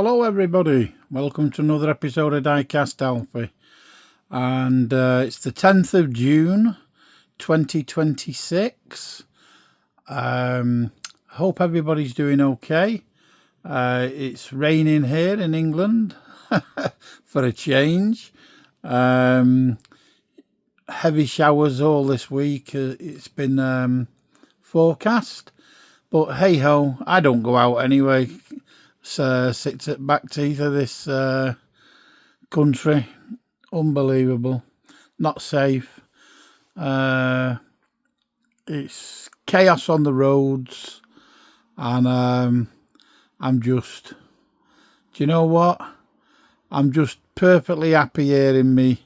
Hello everybody, welcome to another episode of Diecast Alfie, and it's the 10th of June 2026. Hope everybody's doing okay. It's raining here in England for a change. Heavy showers all this week. It's been forecast, but hey ho, I don't go out anyway. Sits at back teeth of this country. Unbelievable. Not safe. It's chaos on the roads, and I'm just, do you know what? I'm just perfectly happy here in me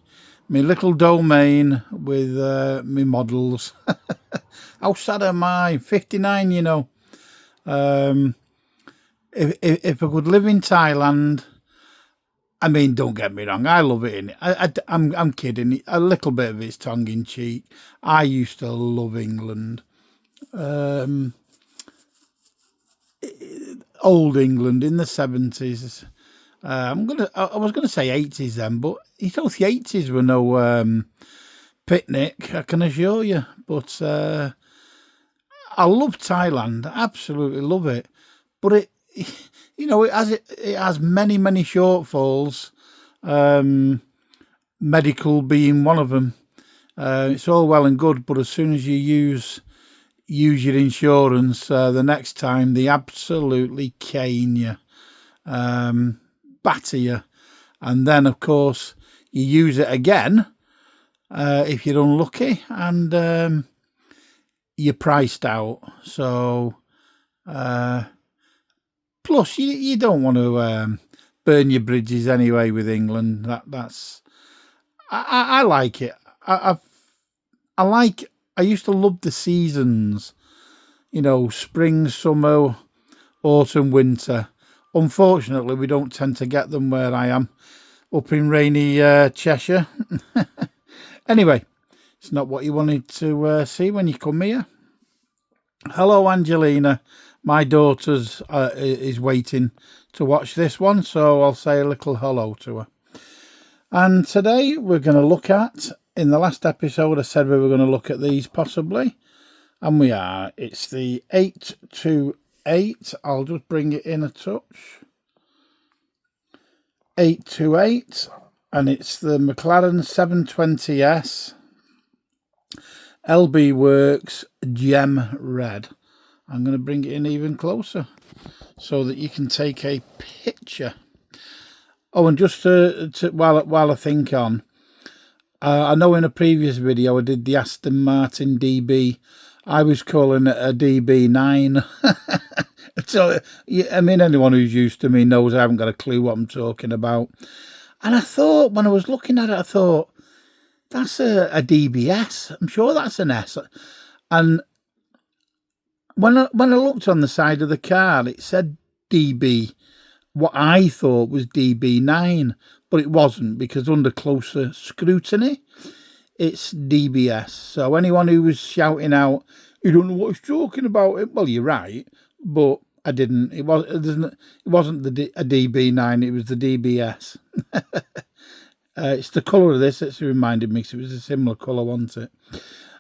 little domain with me models. How sad am I? 59, you know. If I could live in Thailand, I mean, don't get me wrong, I love it. I'm kidding. A little bit of it's tongue in cheek. I used to love England, old England in the 70s. I was gonna say 80s then, but you know the 80s were no picnic, I can assure you. But I love Thailand, absolutely love it. But it has many shortfalls, medical being one of them. It's all well and good, but as soon as you use your insurance, the next time they absolutely cane you, batter you, and then of course you use it again if you're unlucky, and you're priced out. So plus, you don't want to burn your bridges anyway with England. I like it. I used to love the seasons. You know, spring, summer, autumn, winter. Unfortunately, we don't tend to get them where I am, up in rainy Cheshire. Anyway, it's not what you wanted to see when you come here. Hello, Angelina. My daughter's is waiting to watch this one, so I'll say a little hello to her. And today we're going to look at, in the last episode I said we were going to look at these possibly, and we are. It's the 828. I'll just bring it in a touch. 828, and it's the Mclaren 720s LB Works Gem Red. I'm going to bring it in even closer so that you can take a picture. Oh, and just while I think on, I know in a previous video I did the Aston Martin DB. I was calling it a DB9. So, I mean, anyone who's used to me knows I haven't got a clue what I'm talking about. And I thought, when I was looking at it, I thought, that's a DBS. I'm sure that's an S. And when I looked on the side of the car, it said DB, what I thought was DB9, but it wasn't, because under closer scrutiny, it's DBS. So anyone who was shouting out, you don't know what he's talking about, well, you're right, but I didn't. It wasn't a DB9, it was the DBS. It's the colour of this that's reminded me, because it was a similar colour, wasn't it?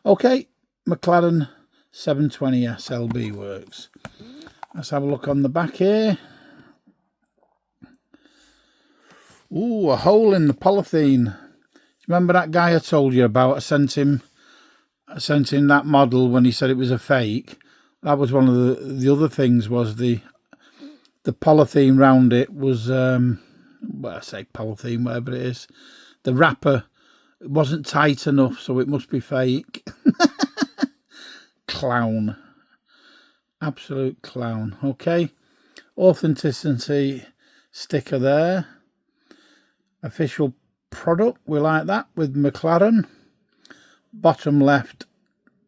Okay, Mclaren 720s LB Works. Let's have a look on the back here. Ooh, a hole in the polythene. Remember that guy I told you about? I sent him that model when he said it was a fake. That was one of the other things, was the polythene round it was, well, I say polythene, whatever it is. The wrapper wasn't tight enough, so it must be fake. Clown. Absolute clown. Okay. Authenticity sticker there. Official product. We like that with McLaren. Bottom left,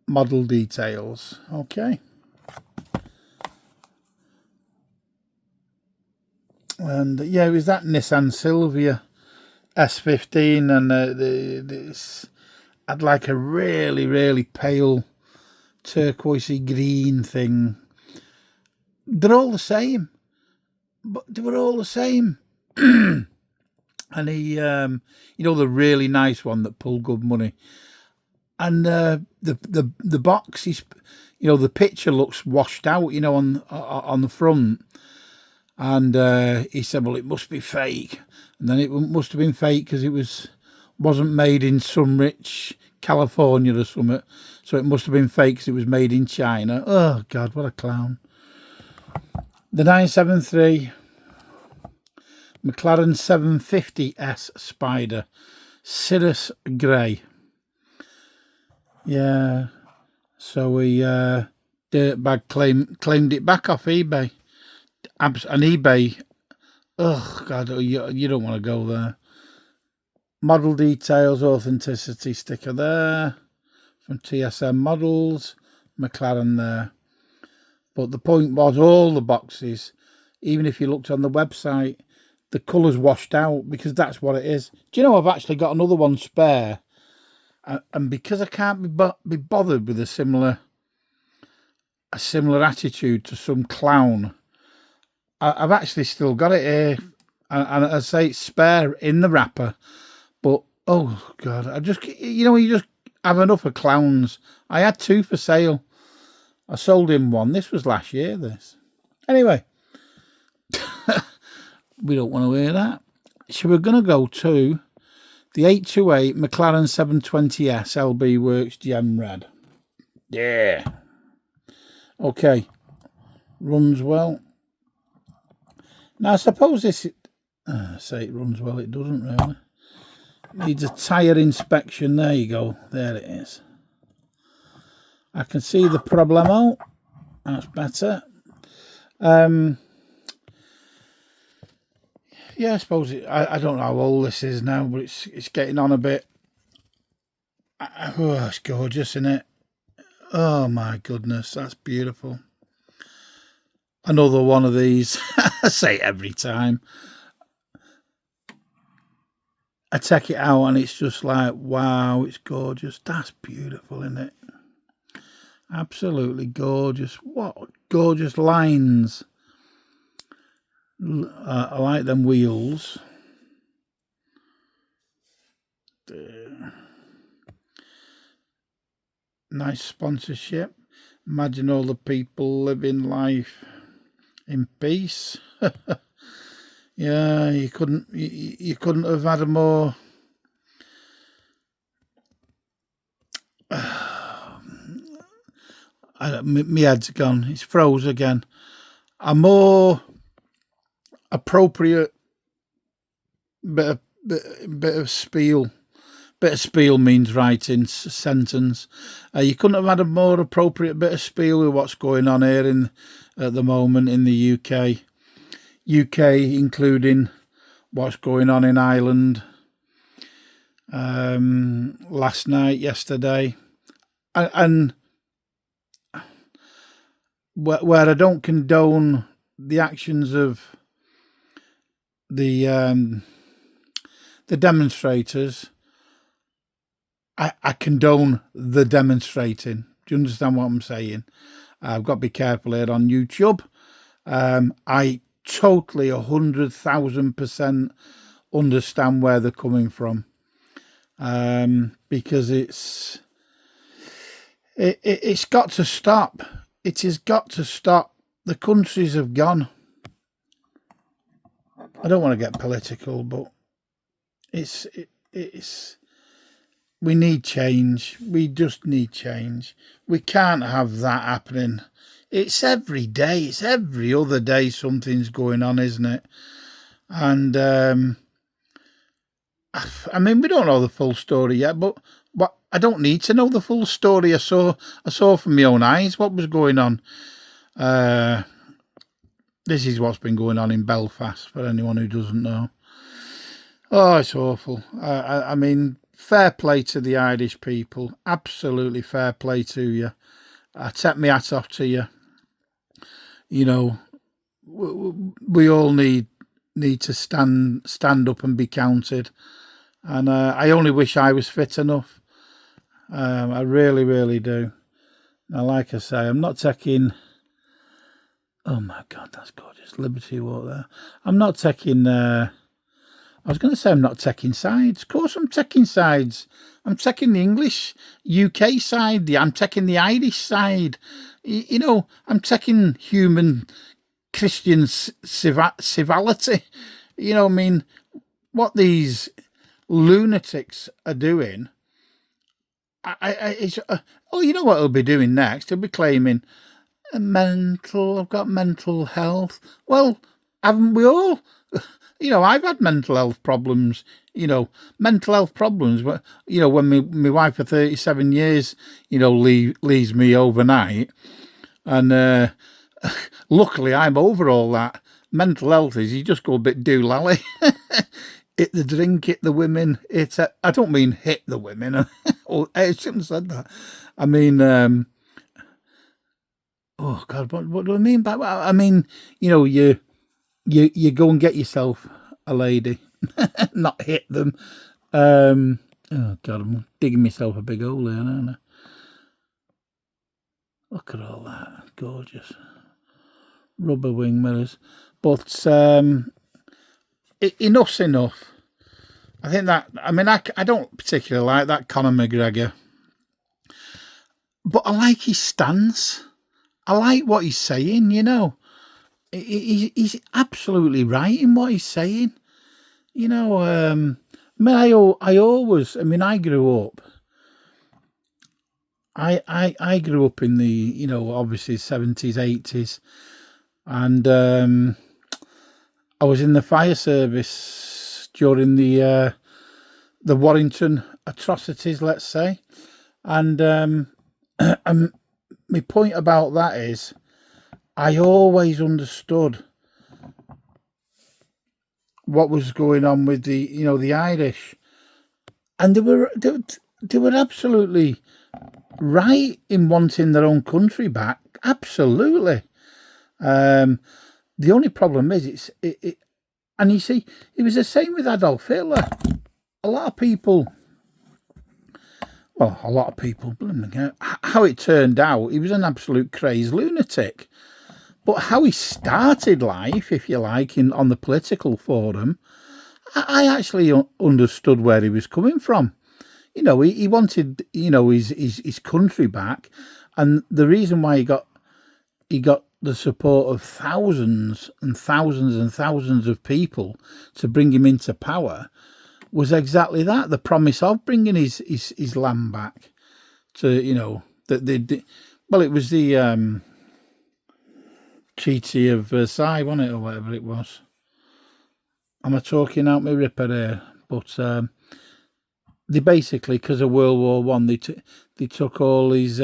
model details. Okay. And yeah, it was that Nissan Silvia S15, and this had like a really pale turquoisey green thing. They're all the same. but they were all the same. And he, you know, the really nice one that pulled good money. And the box, he's, you know, the picture looks washed out, you know, on the front. And he said, well, it must be fake. And then it must have been fake because it wasn't made in Sunrich, California or something. So it must have been fake because it was made in China. Oh, God, what a clown. The 973 Mclaren 750s Spider, Cirrus Grey. Yeah, so we dirtbag claimed it back off eBay. And eBay, oh God, you don't want to go there. Model details, authenticity sticker there from TSM Models, Mclaren there. But the point was, all the boxes, even if you looked on the website, the colour's washed out because that's what it is. Do you know, I've actually got another one spare, and because I can't be bothered with a similar attitude to some clown, I've actually still got it here, and I say it's spare in the wrapper. But oh God, I just, you know, you just have enough of clowns. I had 2 for sale. I sold him 1. This was last year. This anyway. We don't want to hear that. So we're going to go to the 828 Mclaren 720s LB Works Gem Red. Yeah. Okay. Runs well. Now, I suppose this... say it runs well. It doesn't really. Needs a tyre inspection. There you go. There it is. I can see the problemo. That's better. Yeah, I suppose I don't know how old this is now, but it's getting on a bit. Oh, it's gorgeous, isn't it? Oh my goodness, that's beautiful. Another one of these. I say it every time. I take it out and it's just like, wow, it's gorgeous. That's beautiful, isn't it? Absolutely gorgeous. What gorgeous lines. I like them wheels. Nice sponsorship. Imagine all the people living life in peace. Yeah, you couldn't have had a more my head's gone. It's froze again. A more appropriate bit of spiel. Bit of spiel means writing sentence. You couldn't have had a more appropriate bit of spiel with what's going on here at the moment in the UK. UK including what's going on in Ireland last night, yesterday, and where I don't condone the actions of the demonstrators, I condone the demonstrating. Do you understand what I'm saying? I've got to be careful here on YouTube. I totally 100,000% understand where they're coming from, because it's got to stop. It has got to stop. The countries have gone. I don't want to get political, but it's we need change. We just need change. We can't have that happening. It's every day. It's every other day something's going on, isn't it? And I mean, we don't know the full story yet, but I don't need to know the full story. I saw from my own eyes what was going on. This is what's been going on in Belfast, for anyone who doesn't know. Oh, it's awful. I mean, fair play to the Irish people. Absolutely fair play to you. I take my hat off to you. You know, we all need to stand up and be counted. And I only wish I was fit enough. I really, really do. Now, like I say, I'm not taking... Oh, my God, that's gorgeous. Just Liberty Walk there. I'm not taking... I was going to say I'm not taking sides. Of course I'm taking sides. I'm taking the English UK side. I'm taking the Irish side. You know, I'm taking human Christian civility. You know, I mean, what these lunatics are doing... oh, you know what he'll be doing next? He'll be claiming I've got mental health. Well, haven't we all? You know, I've had mental health problems. You know, mental health problems. You know, when my wife for 37 years, you know, leaves me overnight, and luckily I'm over all that. Mental health is you just go a bit doolally. Hit the drink, hit the women. I don't mean hit the women. I shouldn't have said that. I mean, oh God, what do I mean by that? I mean, you know, you go and get yourself a lady, not hit them. Oh God, I'm digging myself a big hole here, aren't I? Look at all that, gorgeous rubber wing mirrors. But enough's enough. I think that, I mean, I don't particularly like that Conor McGregor, but I like his stance. I like what he's saying, you know. He's absolutely right in what he's saying. You know, I mean, I grew up, I grew up in the, you know, obviously 70s, 80s, and I was in the fire service during the Warrington atrocities, let's say. And my point about that is I always understood what was going on with the, you know, the Irish. And they were absolutely right in wanting their own country back. Absolutely. The only problem is and you see, it was the same with Adolf Hitler. A lot of people, how it turned out, he was an absolute crazed lunatic. But how he started life, if you like, on the political forum, I actually understood where he was coming from. You know, he wanted, you know, his country back, and the reason why he got the support of thousands and thousands and thousands of people to bring him into power was exactly that, the promise of bringing his land back to, you know, that it was the Treaty of Versailles, wasn't it, or whatever it was. Am I talking out my ripper here? But they basically, because of World War One, they took all these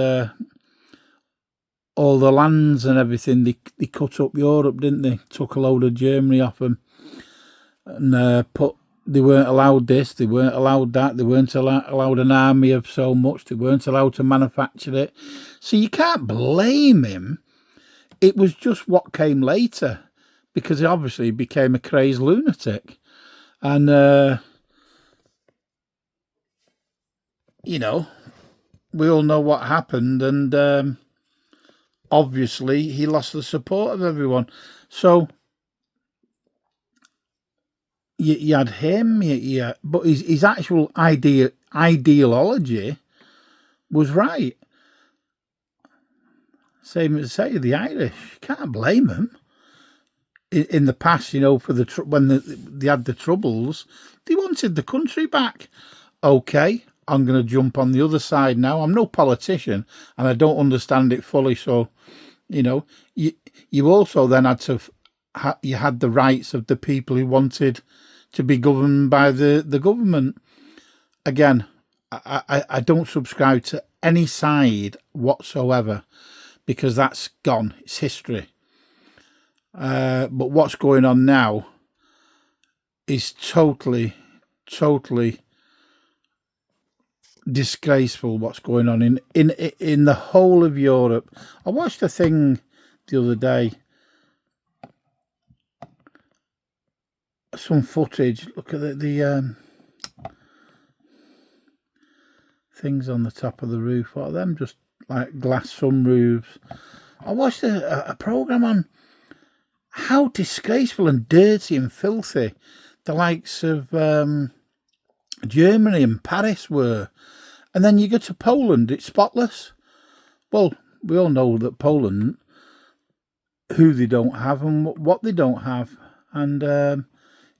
all the lands and everything. They cut up Europe, didn't they? Took a load of Germany off them, and they weren't allowed this, they weren't allowed that, they weren't allowed an army of so much, they weren't allowed to manufacture it. So you can't blame him. It was just what came later, because he obviously became a crazed lunatic. And, you know, we all know what happened, and obviously he lost the support of everyone. So you had him, but his actual ideology was right. Same as say the Irish, you can't blame them. In the past, you know, for when they had the troubles, they wanted the country back. Okay, I'm going to jump on the other side now. I'm no politician, and I don't understand it fully. So, you know, you also then had to you had the rights of the people who wanted to be governed by the government. Again, I don't subscribe to any side whatsoever, because that's gone. It's history. But what's going on now is totally disgraceful. What's going on in the whole of Europe. I watched a thing the other day, some footage. Look at the things on the top of the roof. What are them? Just like glass sunroofs. I watched a program on how disgraceful and dirty and filthy the likes of Germany and Paris were. And then you go to Poland, it's spotless. Well, we all know that Poland, who they don't have and what they don't have. And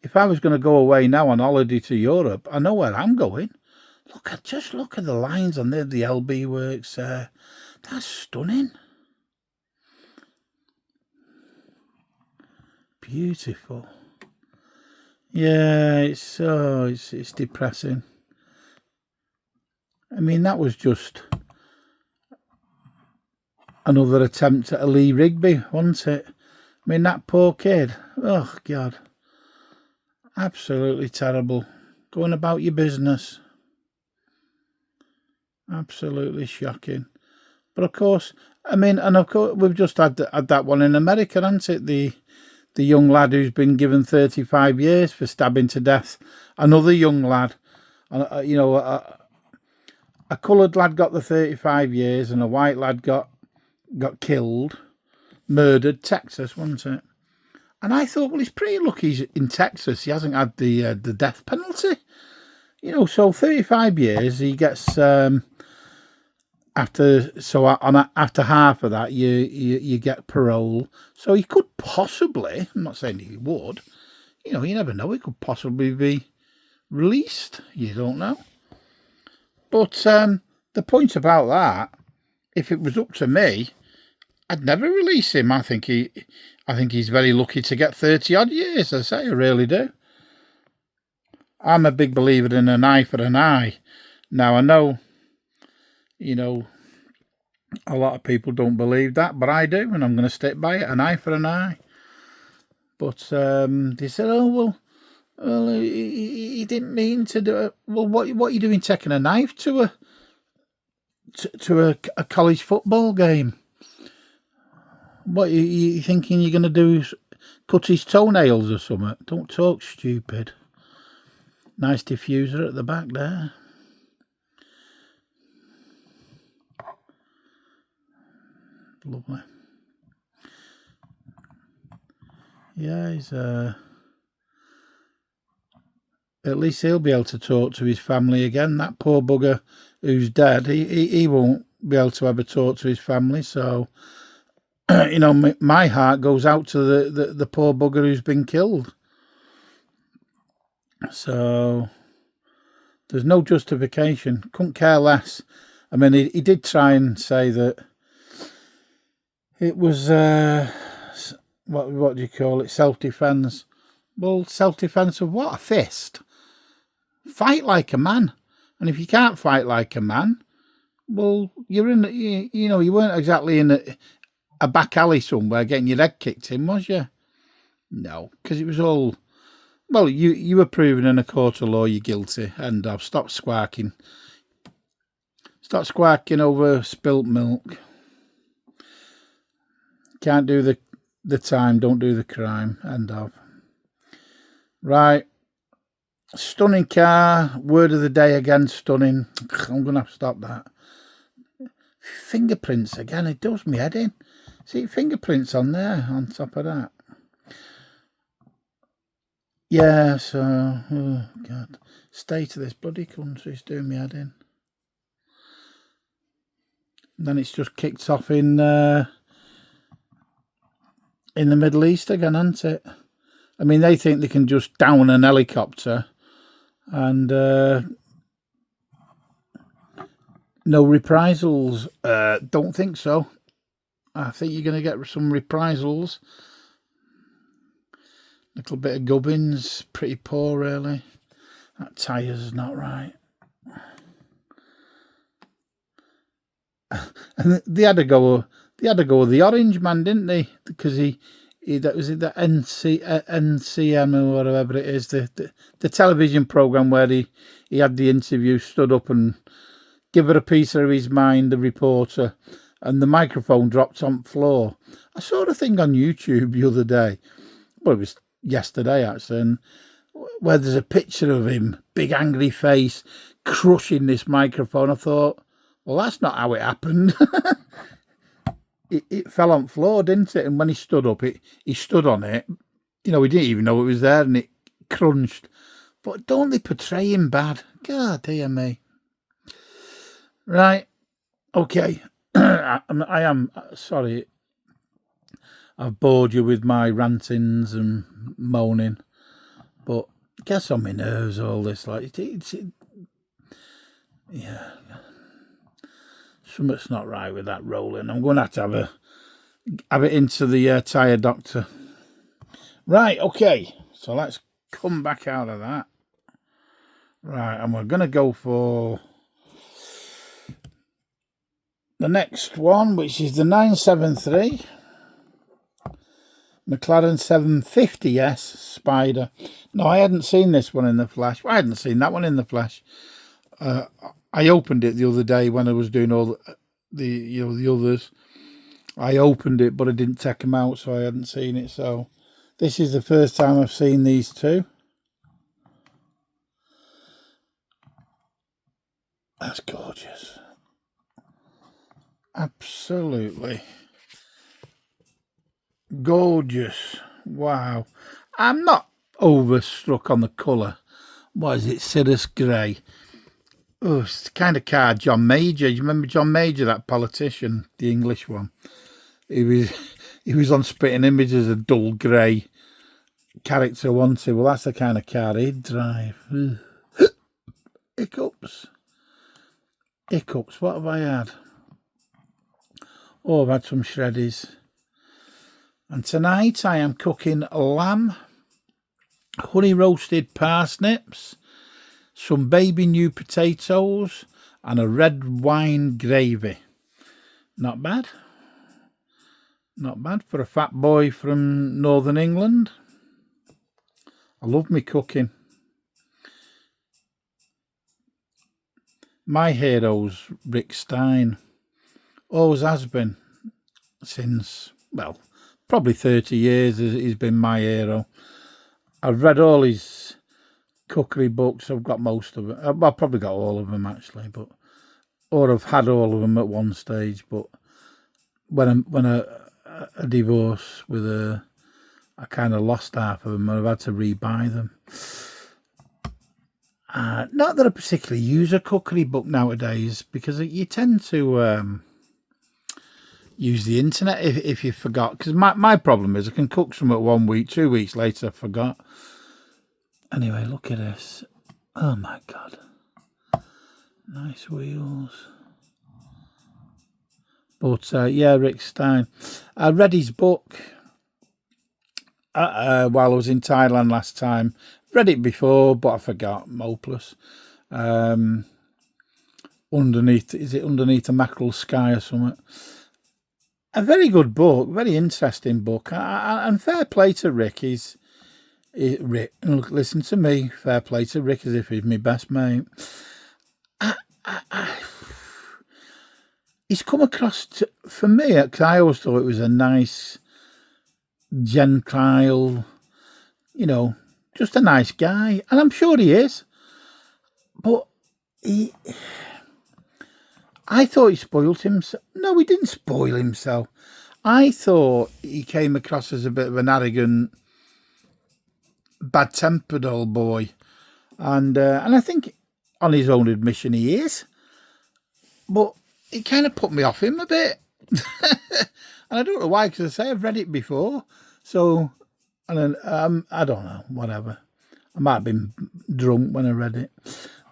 if I was going to go away now on holiday to Europe, I know where I'm going. Just look at the lines on there, the LB works. That's stunning. Beautiful. Yeah, it's depressing. I mean, that was just another attempt at a Lee Rigby, wasn't it? I mean, that poor kid. Oh, God. Absolutely terrible. Going about your business. Absolutely shocking. But of course, I mean, and of course, we've just had that one in America, hasn't it? The young lad who's been given 35 years for stabbing to death another young lad. You know, a coloured lad got the 35 years and a white lad got killed, murdered. Texas, wasn't it? And I thought, well, he's pretty lucky he's in Texas. He hasn't had the death penalty. You know, so 35 years, he gets after half of that, you get parole. So he could possibly, I'm not saying he would, you know, you never know, he could possibly be released. You don't know. But the point about that, if it was up to me, I'd never release him. I think he's very lucky to get 30 odd years. I say, I really do. I'm a big believer in an eye for an eye. Now I know, you know, a lot of people don't believe that, but I do, and I'm going to stick by it. An eye for an eye. But they said, oh well, he didn't mean to do it. Well, what are you doing taking a knife to a college football game? What are you thinking you're going to do? Cut his toenails or something? Don't talk stupid. Nice diffuser at the back there. Lovely. Yeah, he's at least he'll be able to talk to his family again. That poor bugger who's dead, he won't be able to ever talk to his family. So, you know, my heart goes out to the poor bugger who's been killed. So there's no justification. Couldn't care less. I mean, he did try and say that it was what do you call it? Self-defense. Well, self-defense of what? A fist. Fight like a man. And if you can't fight like a man, well, you're in. You know, you weren't exactly in a back alley somewhere getting your leg kicked in, was you? No, because it was all. Well, you were proven in a court of law you're guilty. End of. Stop squawking. Stop squawking over spilt milk. Can't do the time, don't do the crime. End of. Right. Stunning car. Word of the day again, stunning. I'm going to have to stop that. Fingerprints again. It does me head in. See, fingerprints on there, on top of that. Yeah, so, oh, God. State of this bloody country is doing me head in. And then it's just kicked off in the Middle East again, hasn't it? I mean, they think they can just down an helicopter and no reprisals. Don't think so. I think you're going to get some reprisals. Little bit of gubbins, pretty poor, really. That tyre's not right. And they had to go with the orange man, didn't they? Because that was the NCM or whatever it is, the television program where he had the interview, stood up and give her a piece of his mind, the reporter, and the microphone dropped on the floor. I saw a thing on YouTube the other day. Well, it was yesterday actually, and where there's a picture of him, big angry face, crushing this microphone. I thought, well, that's not how it happened. it fell on the floor, didn't it? And when he stood up, he stood on it. You know, he didn't even know it was there, and it crunched. But don't they portray him bad? God dear me. Right. Okay. I am sorry. I've bored you with my rantings and moaning, but it gets on my nerves, all this. Like, yeah. Something's not right with that rolling. I'm going to have it into the tyre doctor. Right, okay. So let's come back out of that. Right, and we're going to go for the next one, which is the 973 Mclaren 750s Spider. No, I hadn't seen this one in the flesh. I hadn't seen that one in the flesh. I opened it the other day when I was doing all the others. I opened it, but I didn't take them out, so I hadn't seen it. So this is the first time I've seen these two. That's gorgeous. Absolutely gorgeous. Wow. I'm not overstruck on the colour. What is it? Cirrus grey. Oh, it's the kind of car John Major. You remember John Major, that politician, the English one? He was on Spitting Image as a dull grey character, wasn't he? Well, that's the kind of car he'd drive. Hiccups. What have I had? Oh, I've had some shreddies. And tonight I am cooking lamb, honey roasted parsnips, some baby new potatoes, and a red wine gravy. Not bad. Not bad for a fat boy from Northern England. I love me cooking. My hero's Rick Stein. Always has been since, well, probably 30 years he's been my hero. I've read all his cookery books. I've got most of it. I've probably got all of them actually, or I've had all of them at one stage. But when a divorce with her, I kind of lost half of them, and I've had to rebuy them. Not that I particularly use a cookery book nowadays, because you tend to use the internet if you forgot. Because my problem is I can cook something 1 week, 2 weeks later I forgot. Anyway, look at this. Oh my God. Nice wheels. But yeah, Rick Stein. I read his book while I was in Thailand last time. Read it before, but I forgot. I'm hopeless. Underneath a mackerel sky or something? A very good book, very interesting book, and fair play to Rick. Rick, listen to me. Fair play to Rick, as if he's my best mate. He's come across for me, because I always thought it was a nice, gentile, just a nice guy, and I'm sure he is. But I thought he spoilt himself. No, he didn't spoil himself. I thought he came across as a bit of an arrogant, bad-tempered old boy, and I think on his own admission he is. But it kind of put me off him a bit, and I don't know why. Because I say I've read it before, so and I don't know, whatever. I might have been drunk when I read it,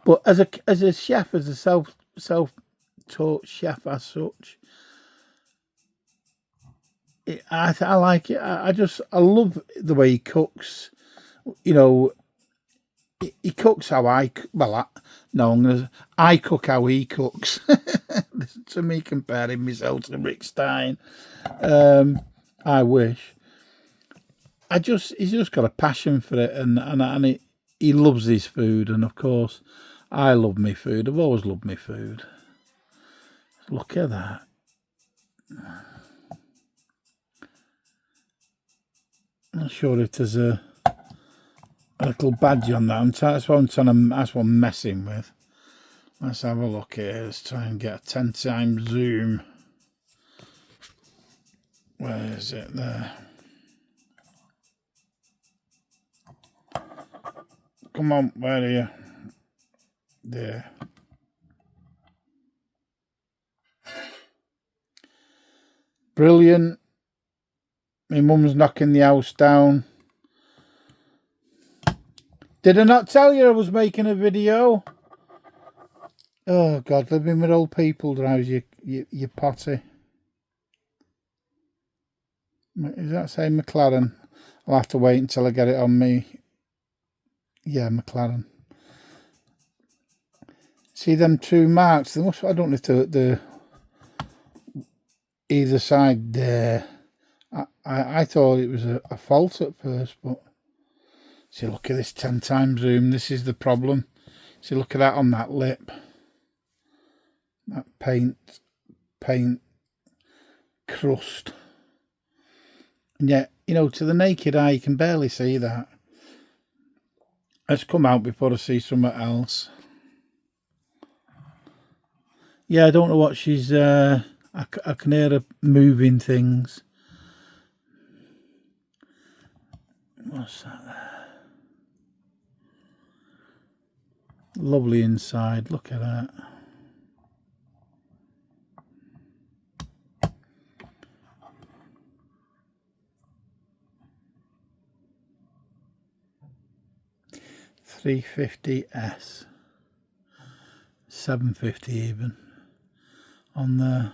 but as a chef, as a self-taught chef as such, I like it. I love the way he cooks. He cooks how I cook how he cooks. Listen to me comparing myself to Rick Stein. I wish. He's just got a passion for it, and he loves his food, and of course, I love my food. I've always loved my food. Look at that. I'm not sure if there's a little badge on that. That's what I'm messing with. Let's have a look here. Let's try and get a 10 times zoom. Where is it? There. Come on, where are you? There. Brilliant. My mum's knocking the house down. Did I not tell you I was making a video? Oh God, living with old people drives you potty. Is that saying Mclaren? I'll have to wait until I get it on me. Yeah, Mclaren. See them two marks? They must, I don't know if the either side there. I thought it was a fault at first, but see, look at this 10 times zoom. This is the problem. See, look at that on that lip. That paint crust. And yet, you know, to the naked eye, you can barely see that. Let's come out before I see something else. Yeah, I don't know what she's... I can hear her moving things. What's that there? Lovely inside. Look at that. $350s, 750 even on the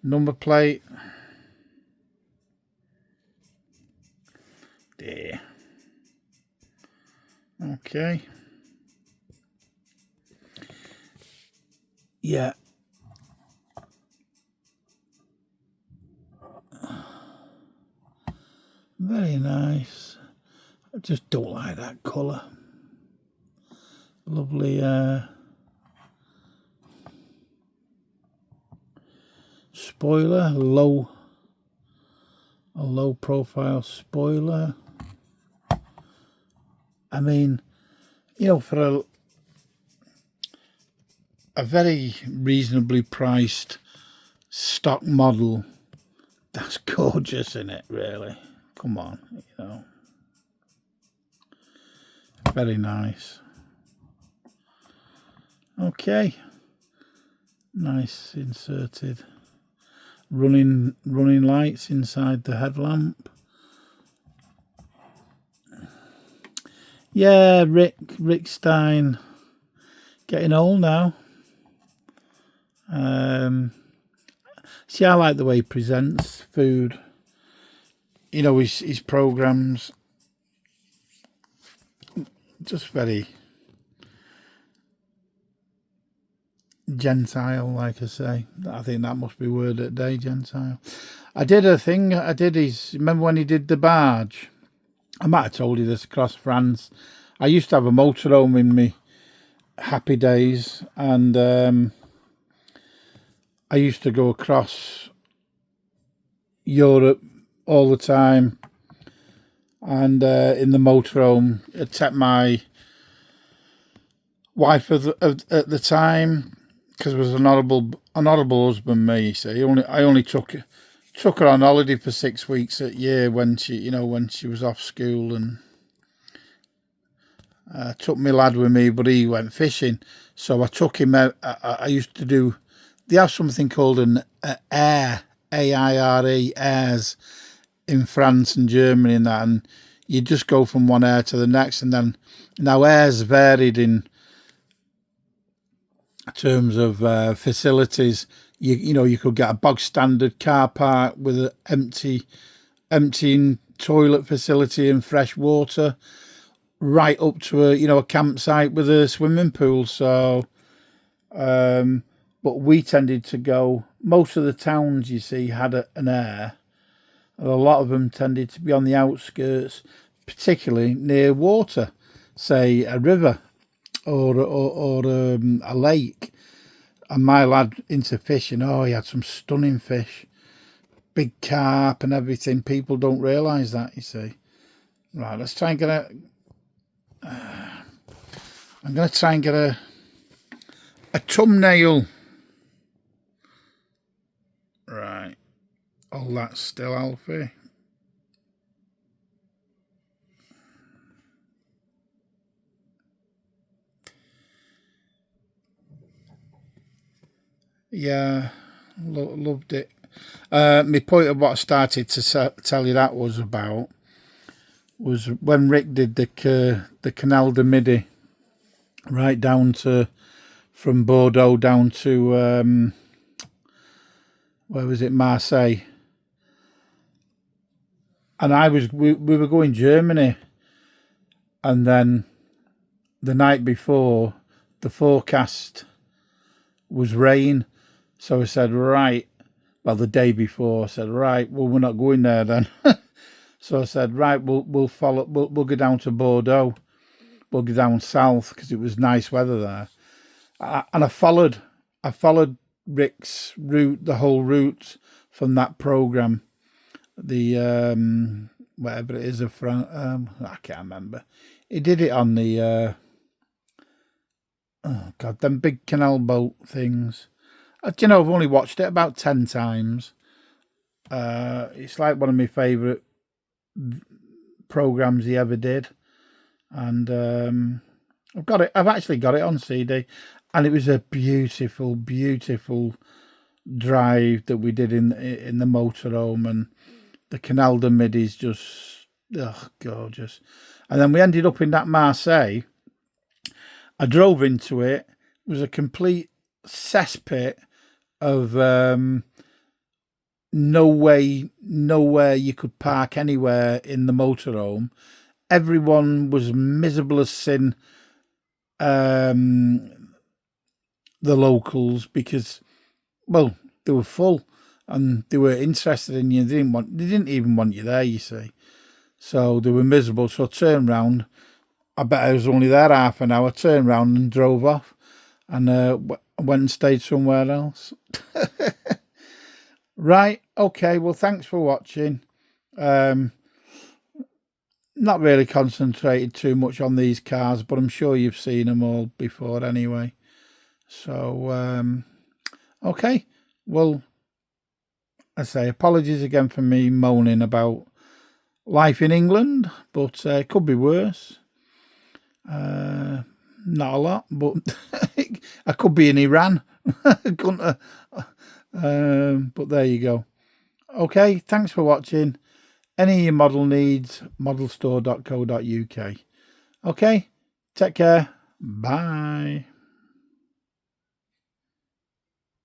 number plate. There. Okay. Yeah. Very nice. I just don't like that colour. Lovely spoiler, a low profile spoiler. I mean, you know, for a very reasonably priced stock model, that's gorgeous, isn't it, really? Come on, you know. Very nice. Okay. Nice inserted running lights inside the headlamp. Yeah, Rick Stein, getting old now. See, I like the way he presents food. You know, his programs, just very gentile, like I say. I think that must be word of the day, gentile. I did a thing. Remember when he did the barge? I might have told you this, across France. I used to have a motorhome in me happy days, and I used to go across Europe all the time, and in the motorhome, I'd take my wife at the time, because it was an honourable husband, me. You see, I only took her on holiday for 6 weeks a year when she was off school, and took my lad with me, but he went fishing, so I took him out. I used to do. They have something called an air, AIRE, airs in France and Germany, and that, and you just go from one air to the next, and then now airs varied in terms of facilities. You could get a bog standard car park with an emptying toilet facility and fresh water, right up to a campsite with a swimming pool. So but we tended to go, most of the towns you see had an air, and a lot of them tended to be on the outskirts, particularly near water, say a river or a lake. And my lad into fishing, he had some stunning fish, big carp and everything. People don't realise that, you see. Right, let's try and get I'm going to try and get a thumbnail. Right. Oh, that's still Alfie. Yeah, loved it. My point of what I started to tell you that was about was when Rick did the Canal de Midi, right down to from Bordeaux down to where was it, Marseille, and we were going Germany, and then the night before the forecast was rain, so I said, right, well, the day before I said, right, well, we're not going there then. So I said, right, we'll follow, we'll go down to Bordeaux, we'll go down south because it was nice weather there. And I followed Rick's route, the whole route from that program, the whatever it is, I can't remember. He did it on the oh god, them big canal boat things. You know, I've only watched it about 10 times. It's like one of my favourite programs he ever did, and I've actually got it on CD, and it was a beautiful drive that we did in the motorhome, and the Canal de Midi is just gorgeous. And then we ended up in that Marseille. I drove into it. It was a complete cesspit of nowhere you could park anywhere in the motorhome. Everyone was miserable as sin, the locals, because, well, they were full and they were interested in you. They didn't even want you there, you see. So they were miserable. So I turned round. I bet I was only there half an hour. Turned round and drove off, and went and stayed somewhere else. Right, okay, well, thanks for watching. Not really concentrated too much on these cars, but I'm sure you've seen them all before anyway. So, okay, well, I say apologies again for me moaning about life in England, but it could be worse. Not a lot, but I could be in Iran. Couldn't I? But there you go. Okay, thanks for watching. Any of your model needs, modelstore.co.uk. Okay, take care. Bye.